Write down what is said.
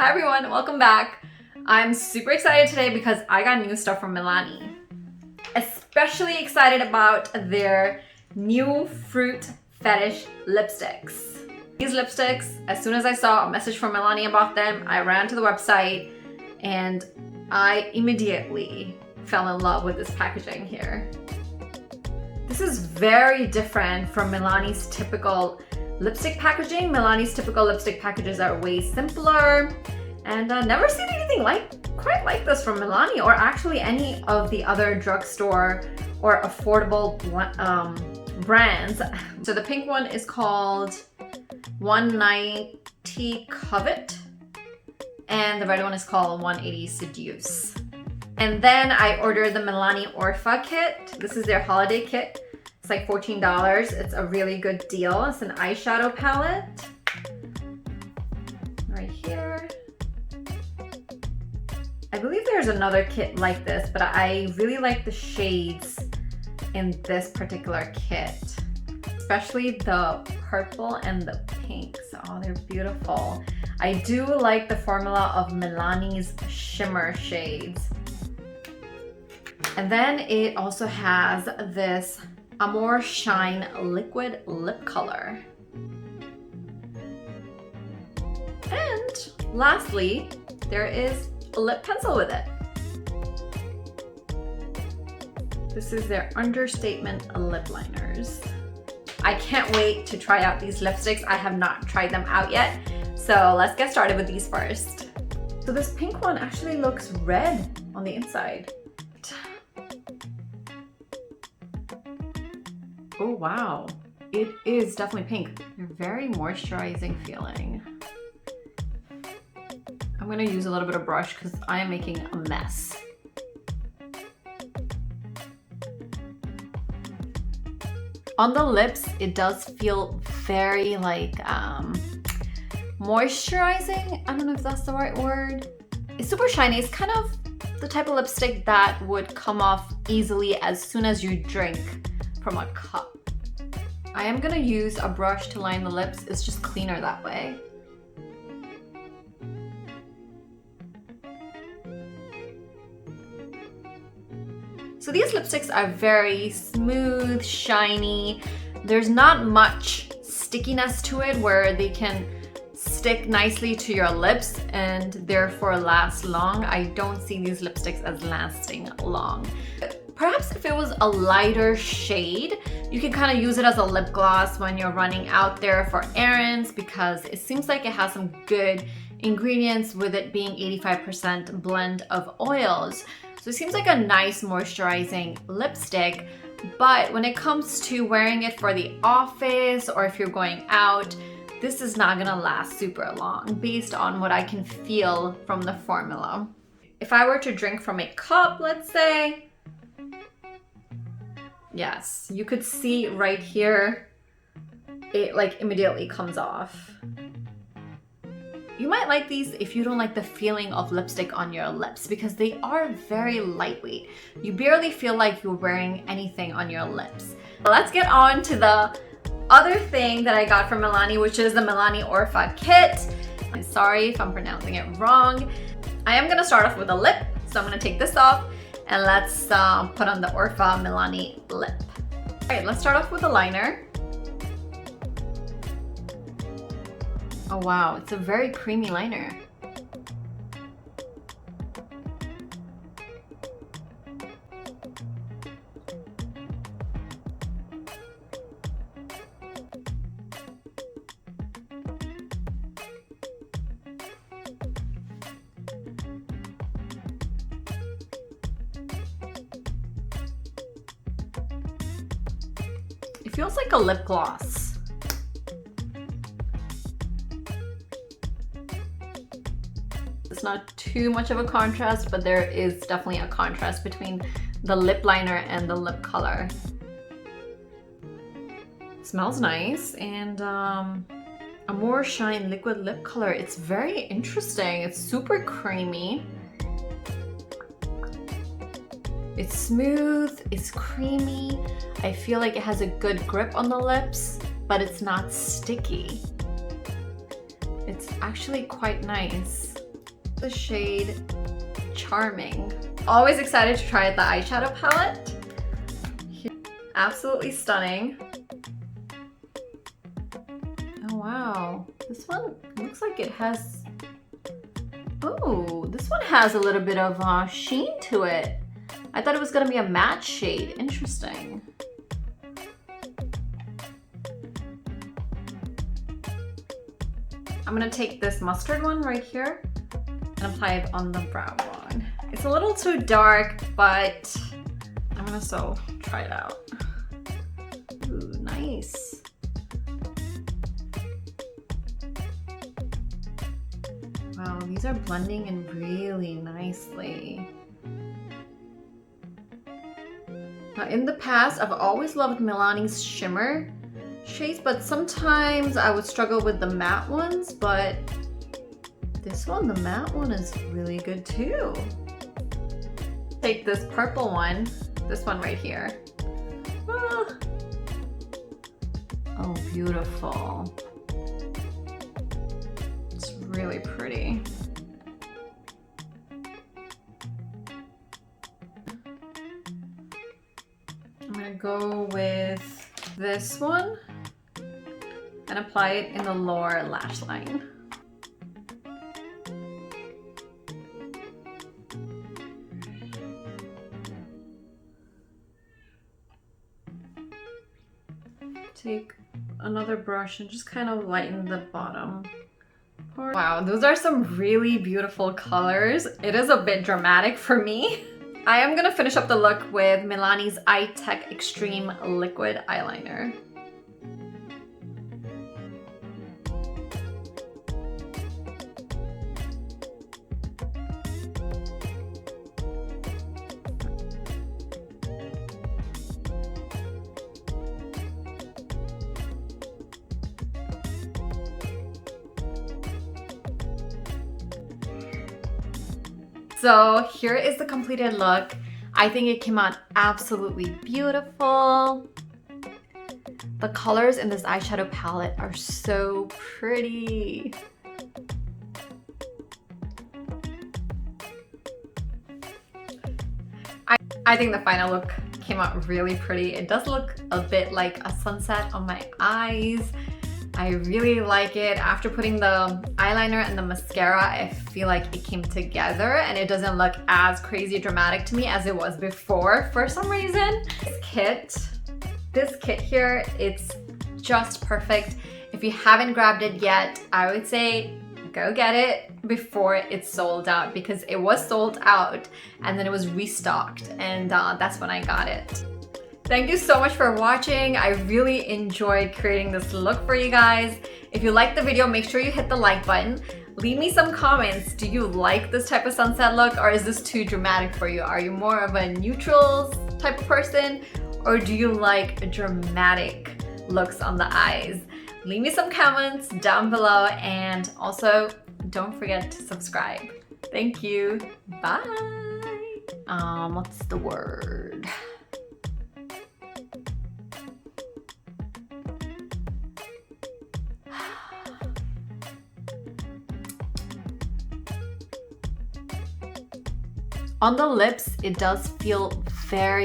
Hi everyone, welcome back. I'm super excited today because I got new stuff from Milani. Especially excited about their new Fruit Fetish lipsticks. These lipsticks, as soon as I saw a message from Milani about them, I ran to the website and I immediately fell in love with this packaging here. This is very different from Milani's typical lipstick packaging. Milani's typical lipstick packages are way simpler, and never seen anything quite like this from Milani, or actually any of the other drugstore or affordable brands. So the pink one is called 190 Covet, and the red one is called 180 Seduce. And then I ordered the Milani Ourfa kit. This is their holiday kit. It's like $14. It's a really good deal. It's an eyeshadow palette. Right here. I believe there's another kit like this, but I really like the shades in this particular kit. Especially the purple and the pinks. Oh, they're beautiful. I do like the formula of Milani's shimmer shades. And then it also has this Aurfa Shine liquid lip color. And lastly, there is a lip pencil with it. This is their Understatement lip liners. I can't wait to try out these lipsticks. I have not tried them out yet. So let's get started with these first. So this pink one actually looks red on the inside. Oh wow, it is definitely pink. They're very moisturizing feeling. I'm gonna use a little bit of brush because I am making a mess. On the lips, it does feel very like moisturizing. I don't know if that's the right word. It's super shiny. It's kind of the type of lipstick that would come off easily as soon as you drink from a cup. I am gonna use a brush to line the lips. It's just cleaner that way. So these lipsticks are very smooth, shiny. There's not much stickiness to it where they can stick nicely to your lips and therefore last long. I don't see these lipsticks as lasting long. Perhaps if it was a lighter shade, you can kind of use it as a lip gloss when you're running out there for errands, because it seems like it has some good ingredients with it being 85% blend of oils. So it seems like a nice moisturizing lipstick, but when it comes to wearing it for the office or if you're going out, this is not gonna last super long based on what I can feel from the formula. If I were to drink from a cup, let's say, yes, you could see right here, it like immediately comes off. You might like these if you don't like the feeling of lipstick on your lips, because they are very lightweight. You barely feel like you're wearing anything on your lips. Let's get on to the other thing that I got from Milani, which is the Milani Ourfa kit. I'm sorry if I'm pronouncing it wrong. I am gonna start off with a lip, so I'm gonna take this off and let's put on the Ourfa Milani lip. All right, let's start off with a liner. Oh wow, it's a very creamy liner. It feels like a lip gloss. It's not too much of a contrast, but there is definitely a contrast between the lip liner and the lip color. It smells nice, and Aurfa Shine liquid lip color. It's very interesting. It's super creamy. It's smooth, it's creamy. I feel like it has a good grip on the lips, but it's not sticky. It's actually quite nice. the shade Charming. Always excited to try the eyeshadow palette. Absolutely stunning. Oh wow, this one looks like it has, oh, this one has a little bit of sheen to it. I thought it was gonna be a matte shade. Interesting. I'm gonna take this mustard one right here and apply it on the brown one. It's a little too dark, but I'm gonna still try it out. Ooh, nice. Wow, these are blending in really nicely. Now, in the past, I've always loved Milani's shimmer shades, but sometimes I would struggle with the matte ones, but this one, the matte one, is really good too. Take this purple one, this one right here. Ah. Oh, beautiful. It's really pretty. I'm gonna go with this one and apply it in the lower lash line. Take another brush and just kind of lighten the bottom part. Wow, those are some really beautiful colors. It is a bit dramatic for me. I am gonna finish up the look with Milani's Eye Tech Extreme Liquid Eyeliner. So here is the completed look. I think it came out absolutely beautiful. The colors in this eyeshadow palette are so pretty. I think the final look came out really pretty. It does look a bit like a sunset on my eyes. I really like it. After putting the eyeliner and the mascara, I feel like it came together and it doesn't look as crazy dramatic to me as it was before for some reason. This kit here, it's just perfect. If you haven't grabbed it yet, I would say go get it before it's sold out, because it was sold out and then it was restocked, and that's when I got it. Thank you so much for watching. I really enjoyed creating this look for you guys. If you liked the video, make sure you hit the like button. Leave me some comments. Do you like this type of sunset look, or is this too dramatic for you? Are you more of a neutral type of person, or do you like dramatic looks on the eyes? Leave me some comments down below, and also don't forget to subscribe. Thank you. Bye. What's the word? On the lips, it does feel very